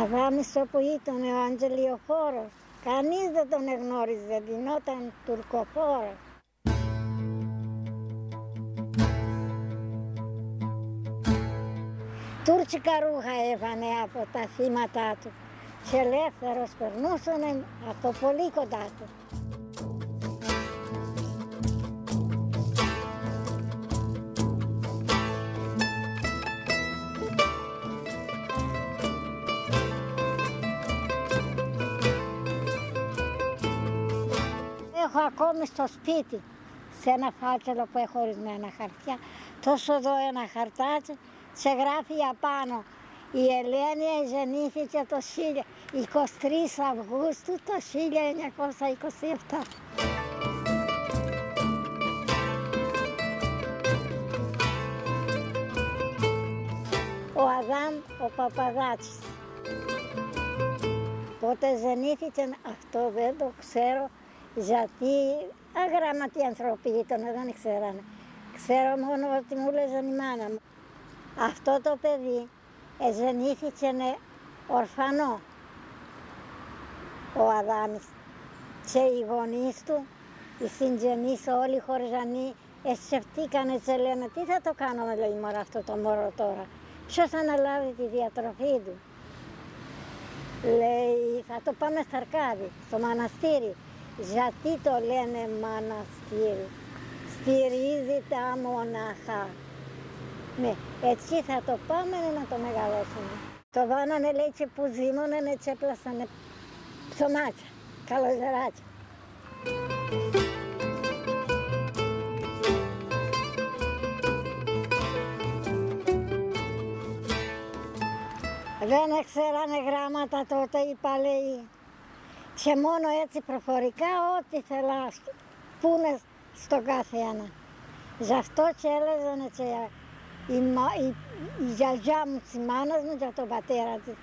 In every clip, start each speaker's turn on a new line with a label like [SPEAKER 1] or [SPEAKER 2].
[SPEAKER 1] Αδάμης όπου ήταν ο Αντζελιοφόρος, κανείς δεν τον εγνώριζε, δινόταν τουρκοφόρος. Τούρκικα ρούχα έβανε από τα θύματα του και ελεύθερος περνούσαν από πολύ κοντά του. Έχω ακόμη στο σπίτι, σε ένα φάκελο που έχω ορισμένα χαρτιά, τόσο εδώ ένα χαρτάκι, σε γράφει απάνω. Η Ελένη γεννήθηκε το 23 Αυγούστου το 1927. Ο Αδάμ ο Παπαδάτης. Πότε γεννήθηκε αυτό δεν το ξέρω, γιατί αγράμματοι άνθρωποι ήταν, δεν ξέρανε. Ξέρω μόνο ότι μου λέγανε η μάνα μου. Αυτό το παιδί γεννήθηκε ορφανό, ο Αδάμης. Και οι γονείς του, οι συγγενείς, όλοι οι χωριζανοί, σκεφτήκανε και λένε τι θα το κάνουμε, λέει μωρά αυτό το μωρό τώρα. Ποιος θα αναλάβει τη διατροφή του. Λέει θα το πάμε στα Αρκάδη, στο μοναστήρι. Γιατί το λένε μοναστήρι, στηρίζει τα μοναχά. Ναι, έτσι θα το πάμε να το μεγαλώσουμε. Το βάνανε λέει και που ζήμωνε και έπλασανε ψωμάτια, καλοζεράκια. Δεν ξέρανε γράμματα τότε οι παλαιοί. Και μόνο έτσι προφορικά ό,τι θέλας πούνε στον κάθε ένα. Γι' αυτό και έλεγαν και η γιαγιά μου της μάνας μου και τον πατέρα της.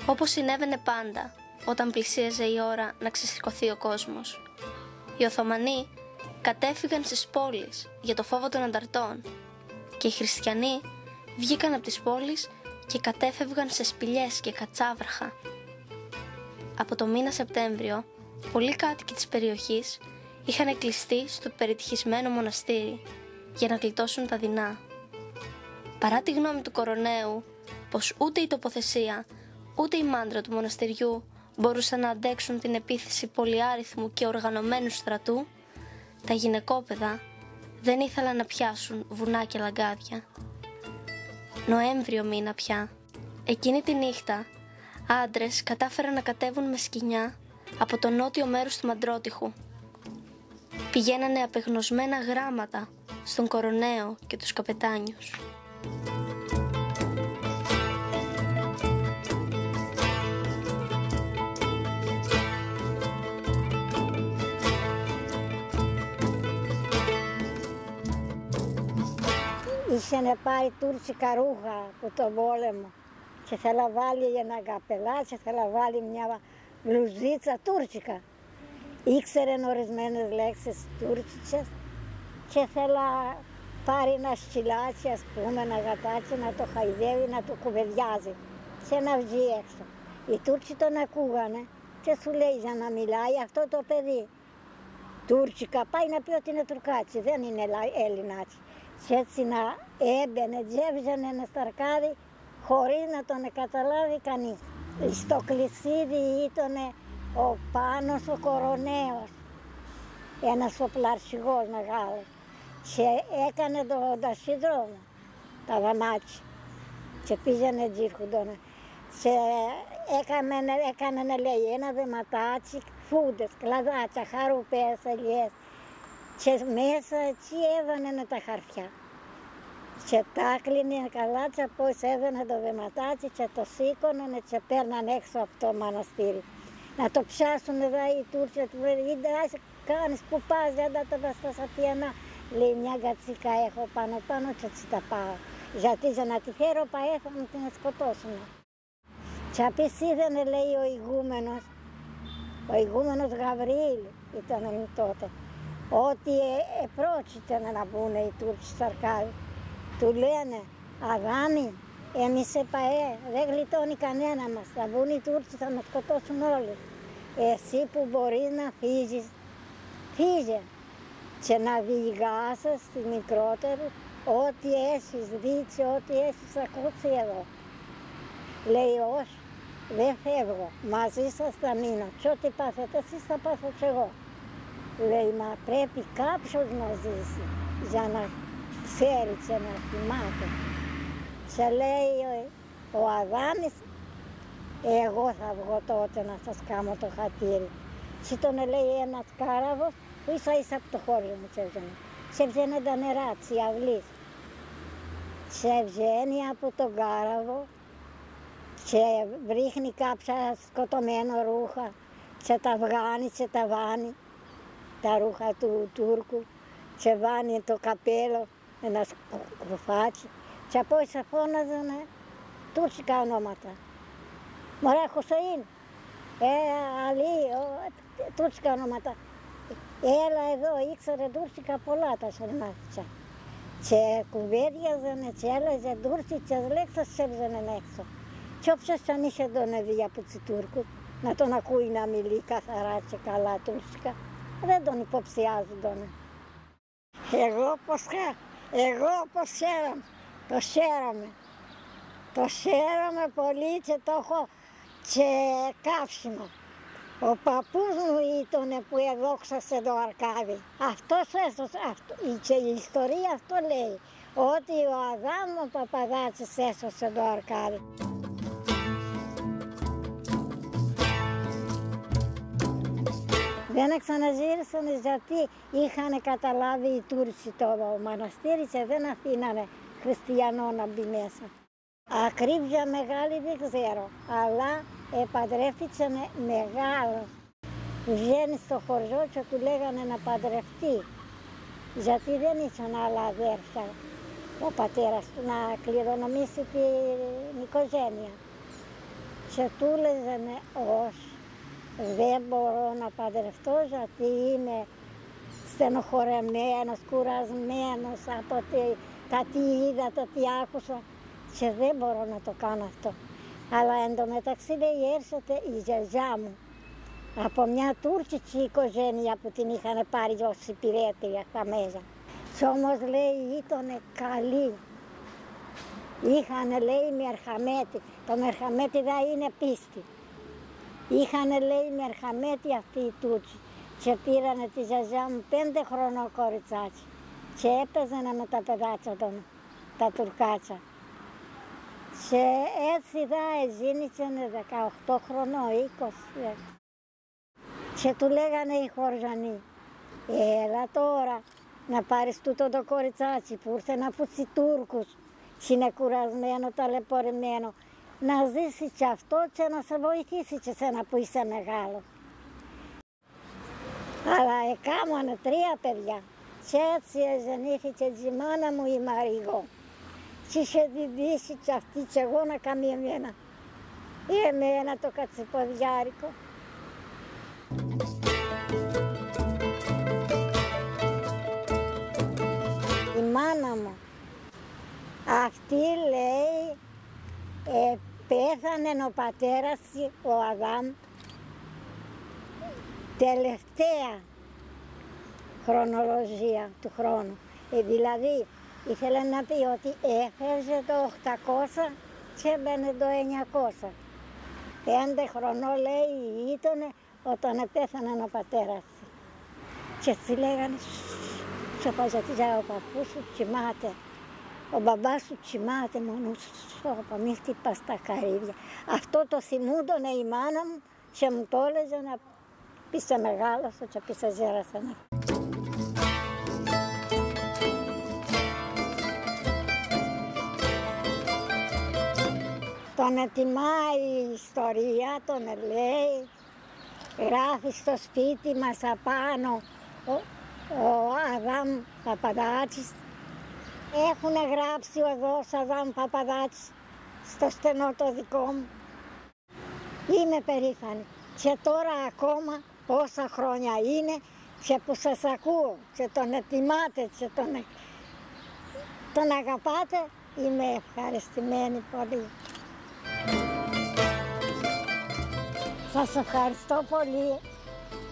[SPEAKER 2] Όπως συνέβαινε πάντα όταν πλησίαζε η ώρα να ξεσηκωθεί ο κόσμος. Οι Οθωμανοί κατέφυγαν στις πόλεις για το φόβο των ανταρτών και οι χριστιανοί βγήκαν από τις πόλεις και κατέφευγαν σε σπηλιές και κατσάβραχα. Από το μήνα Σεπτέμβριο, πολλοί κάτοικοι της περιοχής είχαν κλειστεί στο περιτυχισμένο μοναστήρι για να γλιτώσουν τα δεινά. Παρά τη γνώμη του κοροναίου πως ούτε η τοποθεσία ούτε η μάντρα του μοναστηριού μπορούσαν να αντέξουν την επίθεση πολυάριθμου και οργανωμένου στρατού, τα γυναικόπαιδα δεν ήθελαν να πιάσουν βουνά και λαγκάδια. Νοέμβριο μήνα πια. Εκείνη τη νύχτα, άντρες κατάφεραν να κατέβουν με σκοινιά από το νότιο μέρος του Μαντρότυχου. Πηγαίνανε απεγνωσμένα γράμματα στον κοροναίο και τους καπετάνιους.
[SPEAKER 1] Είχαν πάρει τουρκικά ρούχα από τον πόλεμο και θέλα βάλει ένα καπελάκι και θέλα βάλει μια μπλουζίτσα τουρκικά. Ήξερε ορισμένες λέξεις τουρκικές και θέλα πάρει ένα σκυλάκι, ας πούμε, ένα γατάκι να το χαϊδεύει, να το κουβεντιάζει και να βγει έξω. Οι Τούρκοι τον ακούγανε και σου λέει για να μιλάει αυτό το παιδί τουρκικά, πάει να πει ότι είναι Τουρκάτσι, δεν είναι Έλληνάτσι. Και έτσι να έμπαινε, έβγαινε ένα σταρκάδι χωρίς να τον καταλάβει κανείς. Στο κλεισίδι ήταν ο Πάνος ο κοροναίος, ένας οπλαρχηγός μεγάλος, και έκανε τον ταχυδρόμο, τα δαμάτσια, και πήγαινε τζίρχοντον. Και έκανε λέει ένα δεματάτσι, φούντες, κλαδάτια, χαρουπές, ελιές. Και μέσα εκεί έβανε τα χαρτιά. Και τα κλείνε καλά και πώς έδαινε το δεματάκι και το σήκωνε και παίρναν έξω από το μοναστήρι. Να το πιάσουν εδώ οι Τούρκοι, του λένε κάνεις που πας, για να τα πας στα Σατιανά. Λέει μια κατσίκα έχω πάνω και έτσι τα πάω. Γιατί για να τη φέρω παέ θα μου την σκοτώσουν. Και απείς είδανε λέει ο ηγούμενος Γαβριήλ ήταν τότε. ότι πρόκειται να μπουν οι Τούρκοι στο Αρκάδι. Του λένε, Αδάμι, εμείς σε ΠΑΕ, δεν γλιτώνει κανένα μας, θα μπουν οι Τούρκοι, θα μας σκοτώσουν όλοι. Εσύ που μπορείς να φύγεις, φύγε και να διηγάσεις στις μικρότερους ό,τι έχεις δει και ό,τι έχεις ακούσει εδώ. Λέει, όχι, δεν φεύγω, μαζί σας θα μείνω και ό,τι πάθετε εσείς θα πάθω κι εγώ. Λέει, μα πρέπει κάποιος να ζήσει για να ξέρει και να θυμάται. Και λέει ο Αδάμης, εγώ θα βγω τότε να σας κάνω το χατήρι. Και τον λέει ένας κάραβος που ίσα ίσα από το χώριο μου τσέβγαινε. Σε βγαίνε τα νερά της αυλής. Σε βγαίνει από τον κάραβο και βρίχνει κάποια σκοτωμένα ρούχα και τα βγάνει και τα βάνει, τα ρούχα του Τούρκου, και βάνει το καπέλο, ένα κουφάτσι, και από ίσα φώναζαν τουρκικά ονόματα. Μωρέ Χουσέιν, Αλή, τουρκικά ονόματα. Έλα εδώ, ήξερε τουρκικά πολλά τα σερμάτια. Και κουβέντιαζανε και έλεγε τουρκικές λέξεις και έβγαινε έξω. Και όποιος αν είχε τον δει από τους Τούρκους, να τον ακούει να μιλεί καθαρά και καλά τουρκικά, δεν τον υποψιάζουν τον. Εγώ πως χαίρομαι, το χαίρομαι. Το χαίρομαι πολύ και το έχω και καύσιμο. Ο παππούς μου ήταν που εδόξασε το Αρκάδι. Αυτός έσωσε, και η ιστορία αυτό λέει, ότι ο Αδάμ ο Παπαδάτσης έσωσε το Αρκάδι. Δεν ξαναζήρησαν γιατί είχαν καταλάβει οι Τούρκοι το μοναστήρι και δεν αφήνανε χριστιανό να μπει μέσα. Ακρίβεια μεγάλη δεν ξέρω, αλλά παντρεύτηκε μεγάλο. Βγαίνει στο χωριό και του λέγανε να παντρευτεί, γιατί δεν είχαν άλλα αδέρφια ο πατέρας του να κληρονομήσει την οικογένεια. Και του λέγανε όχι, δεν μπορώ να παντρευτώ γιατί είμαι στενοχωρεμένος, κουρασμένος από τα τι είδα, τα τι άκουσα και δεν μπορώ να το κάνω αυτό. Αλλά εντωμεταξύ λέει έρχεται η γιαγιά μου από μια τουρκική οικογένεια που την είχαν πάρει ως υπηρέτρια στα μέσα. Κι όμως λέει ήταν καλή. Είχαν λέει μερχαμέτη, το μερχαμέτη δεν είναι πίστη. Είχαν λέει μερχαμέτη αυτοί οι Τούρκοι και πήρανε τη γιαγιά μου 5 χρονό κοριτσάκι και έπαιζανε με τα παιδάκια των, τα τουρκάτια. Και έτσι ζήνησαν 18 χρονό, 20. Και του λέγανε οι χωριανοί, έλα τώρα να πάρεις τούτο το κοριτσάκι που ήρθε από τους Τούρκους, και είναι κουρασμένο, ταλαιπωρημένο, να ζήσει και αυτό και να σε βοηθήσει και σένα που είσαι μεγάλο. Αλλά έκαναν 3 παιδιά και έτσι γεννήθηκε η μάνα μου η Μαριγό. Και είχε διδύσει και αυτή και εγώ να κάνει εμένα το κατσιποδιάρικο. Η μάνα μου, αυτή λέει, πέθανε ο πατέρας, ο Αδάμ, τελευταία χρονολογία του χρόνου. Δηλαδή, ήθελε να πει ότι έφευγε το 800 και έμπαινε το 900. 5 χρονών λέει ήταν όταν πέθανε ο πατέρας. Και έτσι λέγανε, σώπα γιατί ο παππούς σου κοιμάται. Ο μπαμπάς σου κοιμάται μόνο σώπα, μη χτυπάς τα καρύδια. Αυτό το θυμούντανε η μάνα μου και μου το έλεγε να πει σε μεγάλωσα και πει σε ζέρασα. Τον ετοιμάει η ιστορία, τον λέει, γράφει στο σπίτι μας απάνω ο Αδάμ Παπαδάτσης. Έχουνε γράψει εδώ ο Αδάμ Παπαδάτσης στο στενό το δικό μου. Είμαι περήφανη και τώρα ακόμα πόσα χρόνια είναι και που σας ακούω και τον ετοιμάτε και τον αγαπάτε, είμαι ευχαριστημένη πολύ. Σας ευχαριστώ πολύ,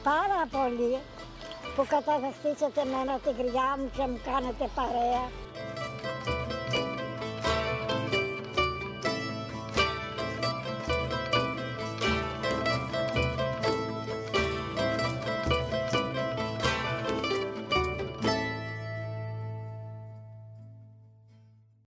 [SPEAKER 1] πάρα πολύ, που καταδεχτήσατε εμένα τη γριά μου και μου κάνετε παρέα.